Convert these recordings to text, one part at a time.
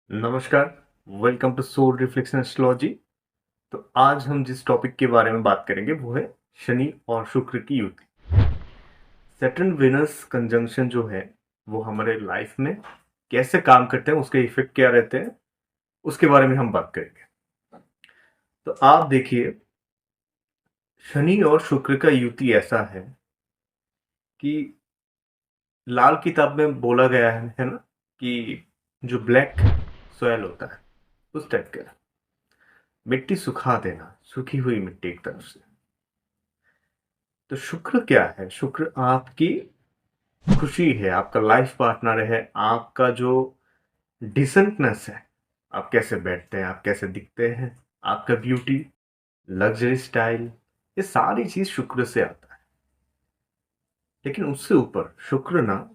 नमस्कार, welcome to soul reflection astrology. तो आज हम जिस टॉपिक के बारे में बात करेंगे वो है शनि और शुक्र की युति। सैटर्न वेनस कंजंक्शन जो है वो हमारे लाइफ में कैसे काम करते हैं, उसके इफेक्ट क्या रहते हैं, उसके बारे में हम बात करेंगे। तो आप देखिए, शनि और शुक्र का युति ऐसा है कि लाल किताब में बोला गया है ना कि जो ब्लैक सॉयल होता है उस टाइप का मिट्टी सुखा देना, सूखी हुई मिट्टी एक तरफ से। तो शुक्र क्या है? शुक्र आपकी खुशी है, आपका लाइफ पार्टनर है, आपका जो डिसेंटनेस है, आप कैसे बैठते हैं, आप कैसे दिखते हैं, आपका ब्यूटी, लग्जरी स्टाइल, ये सारी चीज शुक्र से आता है। लेकिन उससे ऊपर शुक्र ना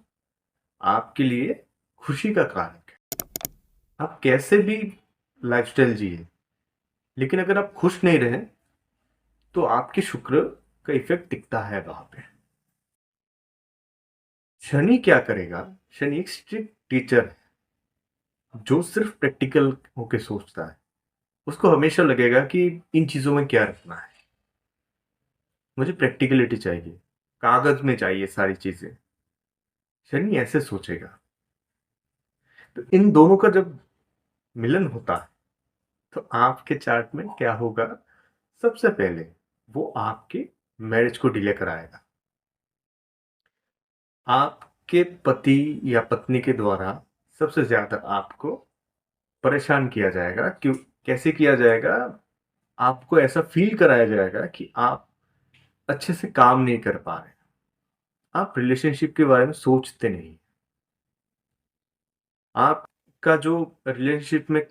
आपके लिए खुशी का कारक है। आप कैसे भी लाइफस्टाइल जिए, लेकिन अगर आप खुश नहीं रहे तो आपके शुक्र का इफेक्ट दिखता है वहां पे। शनि क्या करेगा? शनि एक स्ट्रिक्ट टीचर है जो सिर्फ प्रैक्टिकल होके सोचता है। उसको हमेशा लगेगा कि इन चीजों में क्या रखना है, मुझे प्रैक्टिकलिटी चाहिए, कागज में चाहिए सारी चीजें। शनि ऐसे सोचेगा। तो इन दोनों का जब मिलन होता है तो आपके चार्ट में क्या होगा? सबसे पहले वो आपके मैरिज को डिले कराएगा। आपके पति या पत्नी के द्वारा सबसे ज्यादा आपको परेशान किया जाएगा। क्यों? कैसे किया जाएगा? आपको ऐसा फील कराया जाएगा कि आप अच्छे से काम नहीं कर पा रहे, आप रिलेशनशिप के बारे में सोचते नहीं, आपका जो रिलेशनशिप में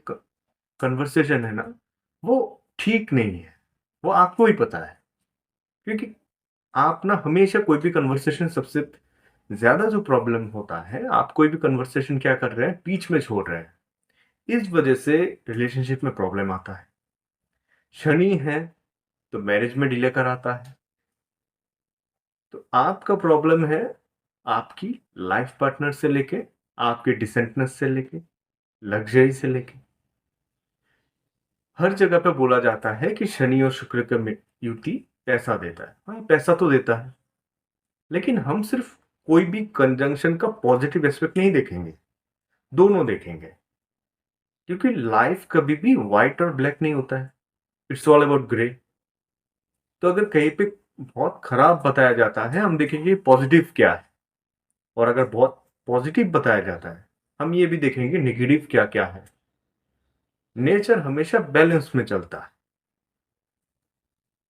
कन्वर्सेशन है ना वो ठीक नहीं है। वो आपको ही पता है, क्योंकि आप ना हमेशा कोई भी कन्वर्सेशन, सबसे ज्यादा जो प्रॉब्लम होता है, आप कोई भी कन्वर्सेशन क्या कर रहे हैं, बीच में छोड़ रहे हैं। इस वजह से रिलेशनशिप में प्रॉब्लम आता है। शनि है तो मैरिज में डिले कराता है। तो आपका प्रॉब्लम है आपकी लाइफ पार्टनर से लेके, आपके डिसेंटनेस से लेके, लग्जरी से लेके, हर जगह पे बोला जाता है कि शनि और शुक्र का युति पैसा देता है। हाँ, पैसा तो देता है, लेकिन हम सिर्फ कोई भी कंजंक्शन का पॉजिटिव एस्पेक्ट नहीं देखेंगे, दोनों देखेंगे। क्योंकि लाइफ कभी भी व्हाइट और ब्लैक नहीं होता है, इट्स ऑल अबाउट ग्रे। तो अगर कहीं पे बहुत खराब बताया जाता है, हम देखेंगे पॉजिटिव क्या है, और अगर बहुत पॉजिटिव बताया जाता है, हम ये भी देखेंगे नेगेटिव क्या क्या है। नेचर हमेशा बैलेंस में चलता है,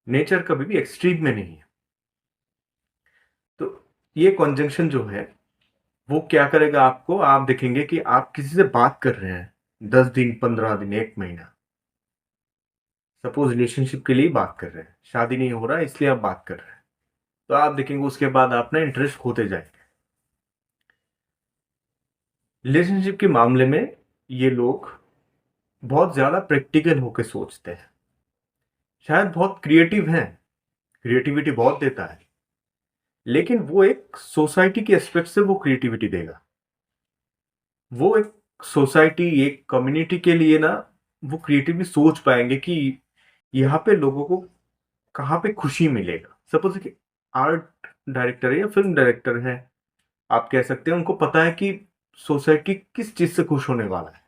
नेचर कभी भी एक्सट्रीम में नहीं है। तो ये कॉन्जंक्शन जो है वो क्या करेगा आपको? आप देखेंगे कि आप किसी से बात कर रहे हैं 10 दिन, 15 दिन, 1 महीना, सपोज रिलेशनशिप के लिए बात कर रहे हैं, शादी नहीं हो रहा है इसलिए आप बात कर रहे हैं। तो आप देखेंगे उसके बाद आप ना इंटरेस्ट खोते जाएंगे। रिलेशनशिप के मामले में ये लोग बहुत ज्यादा प्रैक्टिकल होकर सोचते हैं, शायद बहुत क्रिएटिव हैं, क्रिएटिविटी बहुत देता है, लेकिन वो एक सोसाइटी के एस्पेक्ट से वो क्रिएटिविटी देगा। वो एक सोसाइटी, एक कम्युनिटी के लिए ना वो क्रिएटिवली सोच पाएंगे कि यहाँ पे लोगों को कहाँ पे खुशी मिलेगा। सपोज कि आर्ट डायरेक्टर है या फिल्म डायरेक्टर है, आप कह सकते हैं उनको पता है कि सोसाइटी किस चीज से खुश होने वाला है।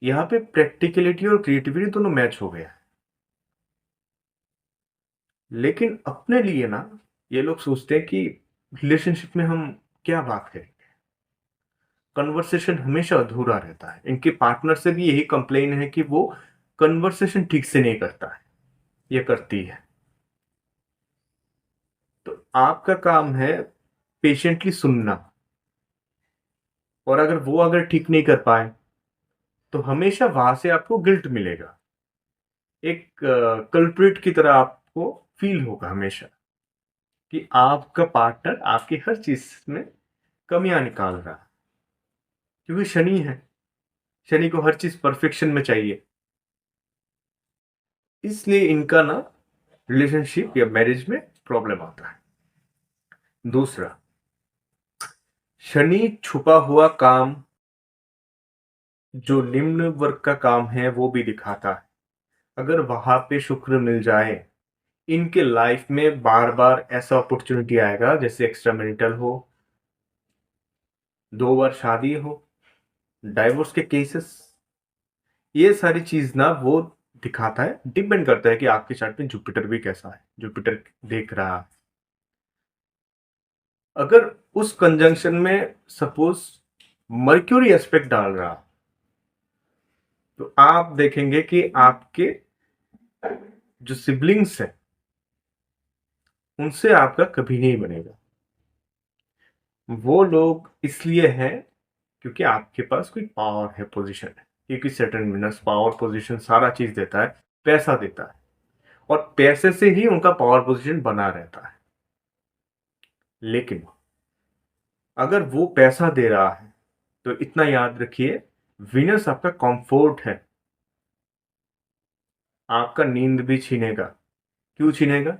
यहाँ पे प्रैक्टिकलिटी और क्रिएटिविटी दोनों मैच हो गया है। लेकिन अपने लिए ना ये लोग सोचते हैं कि रिलेशनशिप में हम क्या बात करें, कन्वर्सेशन हमेशा अधूरा रहता है। इनके पार्टनर से भी यही कंप्लेन है कि वो कन्वर्सेशन ठीक से नहीं करता है, ये करती है। तो आपका काम है पेशेंटली सुनना, और अगर वो अगर ठीक नहीं कर पाए तो हमेशा वहां से आपको गिल्ट मिलेगा, एक कल्प्रिट की तरह आपको फील होगा हमेशा कि आपका पार्टनर आपकी हर चीज में कमियां निकाल रहा है। क्योंकि शनि है, शनि को हर चीज परफेक्शन में चाहिए, इसलिए इनका ना रिलेशनशिप या मैरिज में प्रॉब्लम आता है। दूसरा, शनि छुपा हुआ काम जो निम्न वर्ग का काम है वो भी दिखाता है। अगर वहां पे शुक्र मिल जाए, इनके लाइफ में बार बार ऐसा अपॉर्चुनिटी आएगा, जैसे एक्स्ट्रा मैरिटल हो, 2 बार शादी हो, डाइवोर्स के केसेस, ये सारी चीज ना वो दिखाता है। डिपेंड करता है कि आपके चार्ट में जुपिटर भी कैसा है, जुपिटर देख रहा है। अगर उस कंजंक्शन में सपोज मर्क्यूरी एस्पेक्ट डाल रहा, तो आप देखेंगे कि आपके जो सिबलिंग्स हैं उनसे आपका कभी नहीं बनेगा। वो लोग इसलिए हैं क्योंकि आपके पास कोई पावर है, पोजीशन है। क्योंकि सैटर्न वीनस पावर, पोजीशन, सारा चीज देता है, पैसा देता है, और पैसे से ही उनका पावर पोजीशन बना रहता है। लेकिन अगर वो पैसा दे रहा है तो इतना याद रखिए, वीनस आपका कंफर्ट है, आपका नींद भी छीनेगा। क्यों छीनेगा?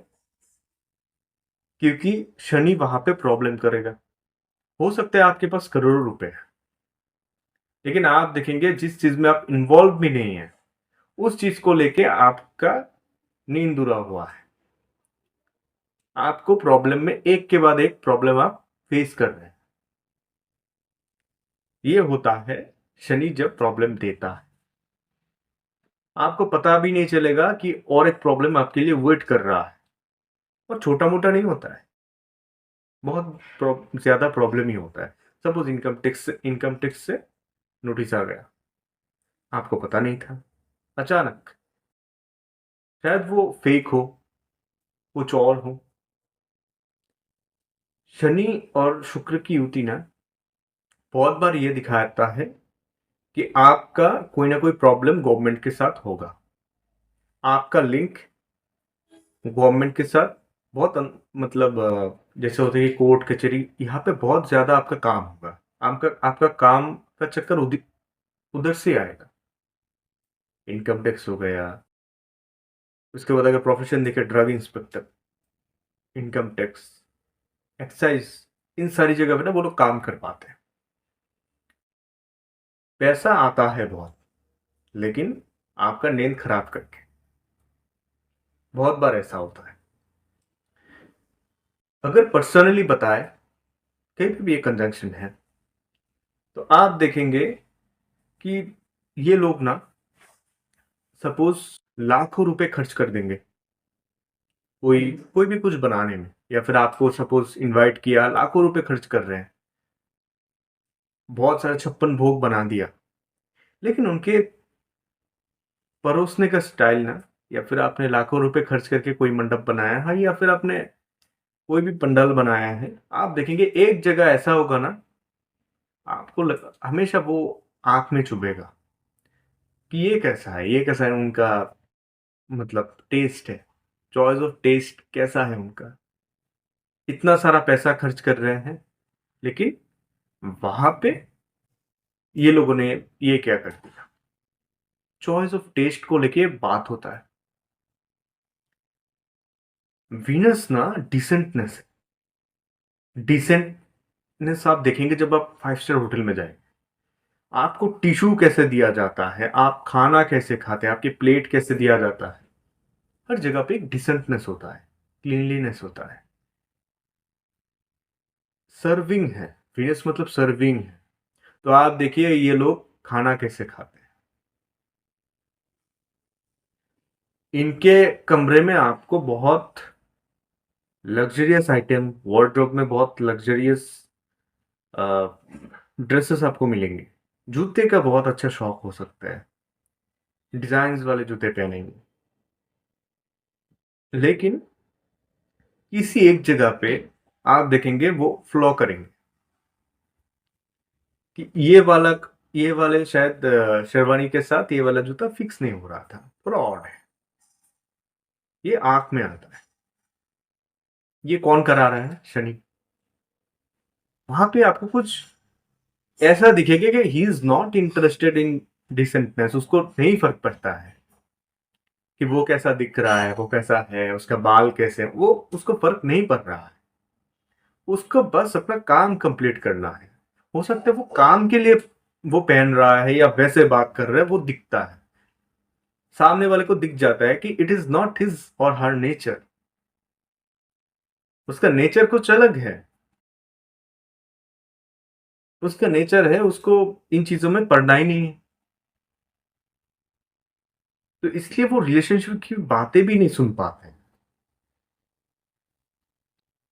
क्योंकि शनि वहां पे प्रॉब्लम करेगा। हो सकता है आपके पास करोड़ों रुपए है, लेकिन आप देखेंगे जिस चीज में आप इन्वॉल्व भी नहीं है, उस चीज को लेके आपका नींद उड़ा हुआ है। आपको प्रॉब्लम में एक के बाद एक प्रॉब्लम आप फेस कर रहे हैं। ये होता है शनि जब प्रॉब्लम देता है, आपको पता भी नहीं चलेगा कि और एक प्रॉब्लम आपके लिए वेट कर रहा है। और छोटा मोटा नहीं होता है, बहुत ज्यादा प्रॉब्लम ही होता है। सपोज इनकम टैक्स से नोटिस आ गया, आपको पता नहीं था, अचानक, शायद वो फेक हो, कुछ और हो। शनि और शुक्र की युति ना बहुत बार ये दिखाता है कि आपका कोई ना कोई प्रॉब्लम गवर्नमेंट के साथ होगा, आपका लिंक गवर्नमेंट के साथ बहुत मतलब जैसे होता है कि कोर्ट कचहरी, यहाँ पे बहुत ज्यादा आपका काम होगा। आपका आपका काम का चक्कर उधर से आएगा। इनकम टैक्स हो गया, उसके बाद अगर प्रोफेशन देखे, drug inspector, income tax, excise, इन सारी जगह पे ना वो लोग काम कर पाते हैं। पैसा आता है बहुत, लेकिन आपका नींद खराब करके, बहुत बार ऐसा होता है। अगर पर्सनली बताए कहीं पे भी ये कंजंक्शन है, तो आप देखेंगे कि ये लोग ना सपोज लाखों रुपए खर्च कर देंगे कोई कोई भी कुछ बनाने में, या फिर आपको सपोज इनवाइट किया, लाखों रुपए खर्च कर रहे हैं, बहुत सारे 56 भोग बना दिया, लेकिन उनके परोसने का स्टाइल ना, या फिर आपने लाखों रुपए खर्च करके कोई मंडप बनाया है, या फिर आपने कोई भी पंडाल बनाया है, आप देखेंगे एक जगह ऐसा होगा ना, आपको हमेशा वो आंख में चुभेगा कि ये कैसा है उनका, मतलब टेस्ट है, चॉइस ऑफ टेस्ट कैसा है उनका। इतना सारा पैसा खर्च कर रहे हैं, लेकिन वहां पे ये लोगों ने ये क्या कर दिया। चॉइस ऑफ टेस्ट को लेके बात होता है। वीनस ना डिसेंटनेस, डिसेंटनेस आप देखेंगे जब आप 5 स्टार होटल में जाए, आपको टिश्यू कैसे दिया जाता है, आप खाना कैसे खाते हैं, आपकी प्लेट कैसे दिया जाता है, हर जगह पे एक डिसेंटनेस होता है, क्लीनलीनेस होता है। सर्विंग है, वीनस मतलब सर्विंग है। तो आप देखिए ये लोग खाना कैसे खाते हैं। इनके कमरे में आपको बहुत लग्जरियस आइटम, वार्डरोब में बहुत लग्जरियस ड्रेसेस आपको मिलेंगे। जूते का बहुत अच्छा शौक हो सकता है, डिजाइन वाले जूते पहनेंगे। लेकिन किसी एक जगह पे आप देखेंगे वो फ्लॉ करेंगे कि ये वाले शायद शेरवानी के साथ ये वाला जूता फिक्स नहीं हो रहा था, थोड़ा ऑड है। ये आंख में आता है। ये कौन करा रहा है? शनि। वहां पे आपको कुछ ऐसा दिखेगा कि he is not interested in decentness, उसको नहीं फर्क पड़ता है कि वो कैसा दिख रहा है, वो कैसा है, उसका बाल कैसे है, वो उसको फर्क नहीं पड़ रहा है। उसको बस अपना काम कंप्लीट करना है। हो सकता है वो काम के लिए वो पहन रहा है या वैसे बात कर रहा है वो दिखता है, सामने वाले को दिख जाता है कि इट इज नॉट हिज और हर नेचर, उसका नेचर कुछ अलग है, उसका नेचर है उसको इन चीजों में पड़ना ही नहीं है। तो इसलिए वो रिलेशनशिप की बातें भी नहीं सुन पाते हैं।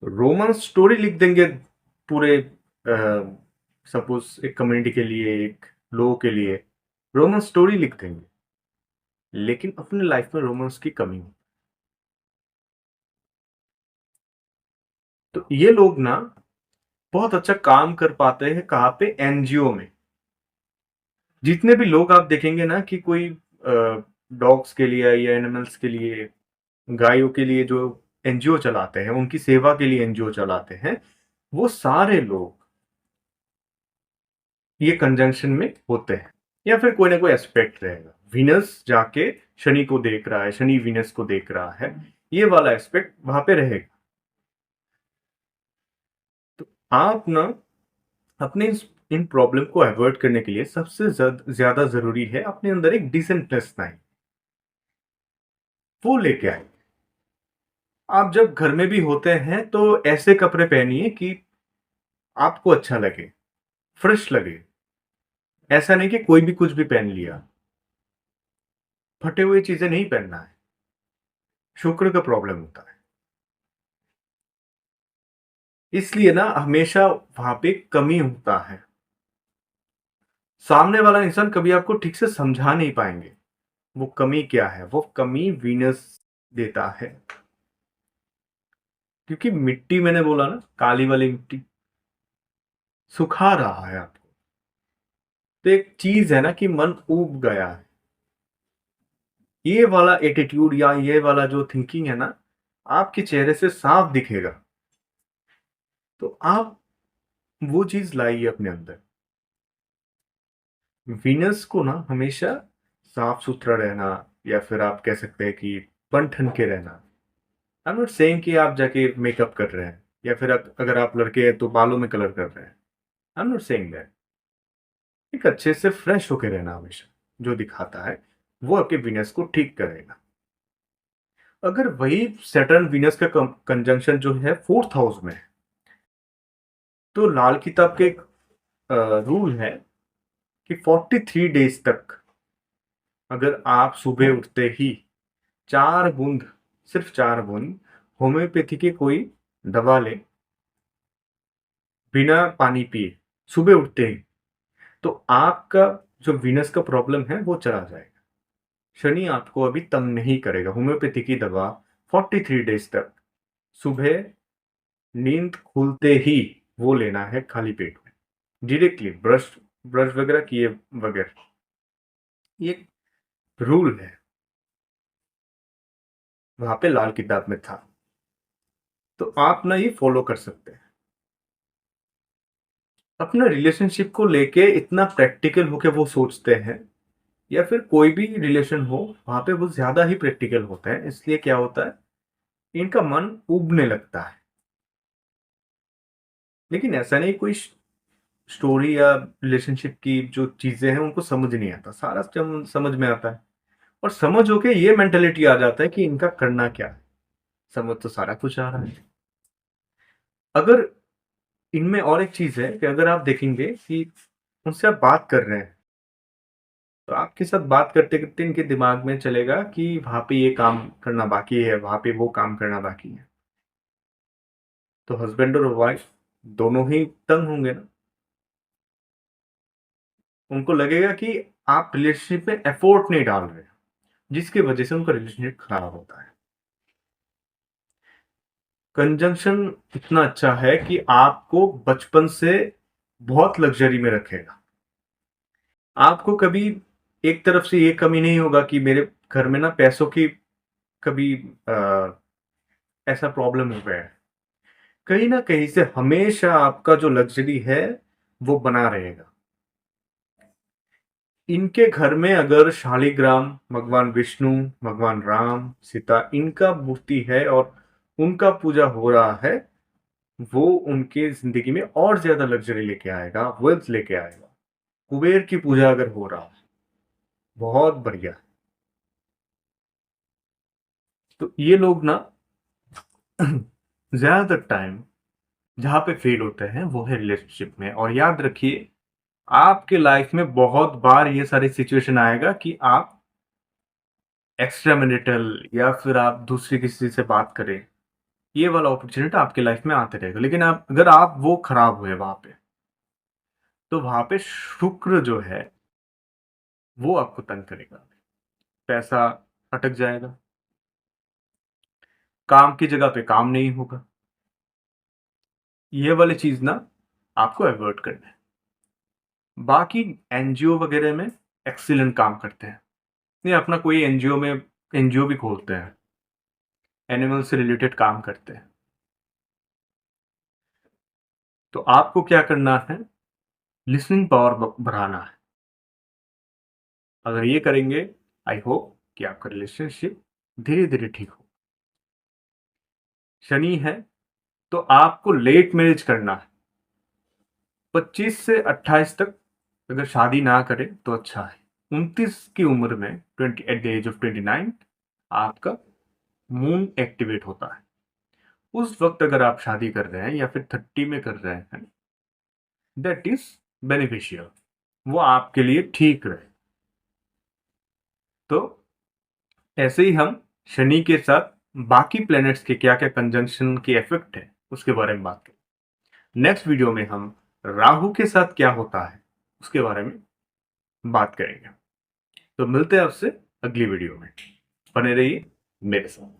रोमांस स्टोरी लिख देंगे पूरे, सपोज एक कम्युनिटी के लिए, एक लोगों के लिए रोमांस स्टोरी लिख देंगे, लेकिन अपने लाइफ में रोमांस की कमी है। तो ये लोग ना बहुत अच्छा काम कर पाते हैं कहाँ पे, एनजीओ में। जितने भी लोग आप देखेंगे ना कि कोई डॉग्स के लिए या एनिमल्स के लिए, गायों के लिए जो एनजीओ चलाते हैं, उनकी सेवा के लिए एनजीओ चलाते हैं, वो सारे लोग ये कंजंक्शन में होते हैं, या फिर कोई ना कोई एस्पेक्ट रहेगा। विनस जाके शनि को देख रहा है, शनि विनस को देख रहा है, ये वाला एस्पेक्ट वहां पे रहेगा। तो आप ना अपने इन प्रॉब्लम को अवॉइड करने के लिए सबसे ज्यादा जरूरी है अपने अंदर एक डिसेंटनेस लाइन, वो लेके आए। आप जब घर में भी होते हैं तो ऐसे कपड़े पहनिए कि आपको अच्छा लगे, फ्रेश लगे। ऐसा नहीं कि कोई भी कुछ भी पहन लिया, फटे हुए चीजें नहीं पहनना है, शुक्र का प्रॉब्लम होता है। इसलिए ना हमेशा वहां पे कमी होता है, सामने वाला इंसान कभी आपको ठीक से समझा नहीं पाएंगे वो कमी क्या है। वो कमी वीनस देता है, क्योंकि मिट्टी, मैंने बोला ना, काली वाली मिट्टी सुखा रहा है आपको। तो एक चीज है ना कि मन ऊब गया है, ये वाला एटीट्यूड या ये वाला जो थिंकिंग है ना, आपके चेहरे से साफ दिखेगा। तो आप वो चीज लाइए अपने अंदर। वीनस को ना हमेशा साफ सुथरा रहना, या फिर आप कह सकते हैं कि बन ठन के रहना। आई एम नॉट सेइंग कि आप जाके मेकअप कर रहे हैं, या फिर अगर आप लड़के हैं तो बालों में कलर कर रहे हैं। I am not saying that. एक अच्छे से फ्रेश होके रहना हमेशा, जो दिखाता है वो आपके वीनस को ठीक करेगा। अगर वही सैटर्न वीनस का कंजंक्शन जो है फोर्थ हाउस में है, तो लाल किताब के एक रूल है कि 43 डेज तक अगर आप सुबह उठते ही 4 बूंद, सिर्फ 4 बूंद होम्योपैथी की कोई दवा ले, बिना पानी पिए, सुबह उठते ही, तो आपका जो वीनस का प्रॉब्लम है वो चला जाएगा। शनि आपको अभी तंग नहीं करेगा। होम्योपैथी की दवा 43 डेज तक सुबह नींद खुलते ही वो लेना है, खाली पेट में, डायरेक्टली ब्रश ब्रश वगैरह किए बगैर। ये रूल है, वहां पे लाल किताब में था। तो आप ना ये फॉलो कर सकते हैं। अपना रिलेशनशिप को लेके इतना प्रैक्टिकल होके वो सोचते हैं, या फिर कोई भी रिलेशन हो वहां पे वो ज्यादा ही प्रैक्टिकल होता है। इसलिए क्या होता है, इनका मन उबने लगता है। लेकिन ऐसा नहीं, कोई स्टोरी या रिलेशनशिप की जो चीजें हैं उनको समझ नहीं आता, सारा समझ में आता है। और समझ होके ये मेंटेलिटी आ जाता है कि इनका करना क्या है। समझ तो सारा कुछ आ रहा है। अगर इनमें और एक चीज है कि अगर आप देखेंगे कि उनसे आप बात कर रहे हैं, तो आपके साथ बात करते करते इनके दिमाग में चलेगा कि वहां पे ये काम करना बाकी है, वहां पे वो काम करना बाकी है। तो हस्बैंड और वाइफ दोनों ही तंग होंगे ना। उनको लगेगा कि आप रिलेशनशिप में एफोर्ट नहीं डाल रहे, जिसकी वजह से उनका रिलेशनशिप खराब होता है। कंजंक्शन इतना अच्छा है कि आपको बचपन से बहुत लग्जरी में रखेगा। आपको कभी एक तरफ से ये कमी नहीं होगा कि मेरे घर में ना पैसों की कभी ऐसा प्रॉब्लम हो गया है। कहीं ना कहीं से हमेशा आपका जो लग्जरी है वो बना रहेगा। इनके घर में अगर शालिग्राम, भगवान विष्णु, भगवान राम, सीता, इनका मूर्ति है और उनका पूजा हो रहा है, वो उनके जिंदगी में और ज्यादा लग्जरी लेके आएगा, वेल्थ लेके आएगा। कुबेर की पूजा अगर हो रहा है, बहुत बढ़िया। तो ये लोग ना ज्यादातर टाइम जहां पे फेल होते हैं वो है रिलेशनशिप में। और याद रखिए, आपके लाइफ में बहुत बार ये सारी सिचुएशन आएगा कि आप एक्स्ट्रा मैरिटल या फिर आप दूसरी किसी से बात करें। ये वाला अपॉर्चुनिटी आपके लाइफ में आते रहेगा, लेकिन आप अगर आप वो खराब हुए वहां पे, तो वहां पे शुक्र जो है वो आपको तंग करेगा। पैसा अटक जाएगा, काम की जगह पे काम नहीं होगा। ये वाली चीज ना आपको अवॉइड करना है। बाकी एनजीओ वगैरह में एक्सीलेंट काम करते हैं। नहीं, अपना कोई एनजीओ भी खोलते हैं, एनिमल से रिलेटेड काम करते हैं। तो आपको क्या करना है, लिसनिंग पावर बढ़ाना है। अगर ये करेंगे, आई होप कि आपका रिलेशनशिप धीरे धीरे ठीक हो। शनि है तो आपको लेट मैरिज करना है। 25 से 28 तक अगर शादी ना करें तो अच्छा है। 29 की उम्र में, 20 एट द एज ऑफ 29, आपका मून एक्टिवेट होता है। उस वक्त अगर आप शादी कर रहे हैं या फिर 30 में कर रहे हैं, दैट इज बेनिफिशियल, वो आपके लिए ठीक रहे। तो ऐसे ही हम शनि के साथ बाकी प्लैनेट्स के क्या क्या कंजंक्शन के इफेक्ट है उसके बारे में बात करें। नेक्स्ट वीडियो में हम राहु के साथ क्या होता है उसके बारे में बात करेंगे। तो मिलते हैं आपसे अगली वीडियो में। बने रहिए मेरे साथ।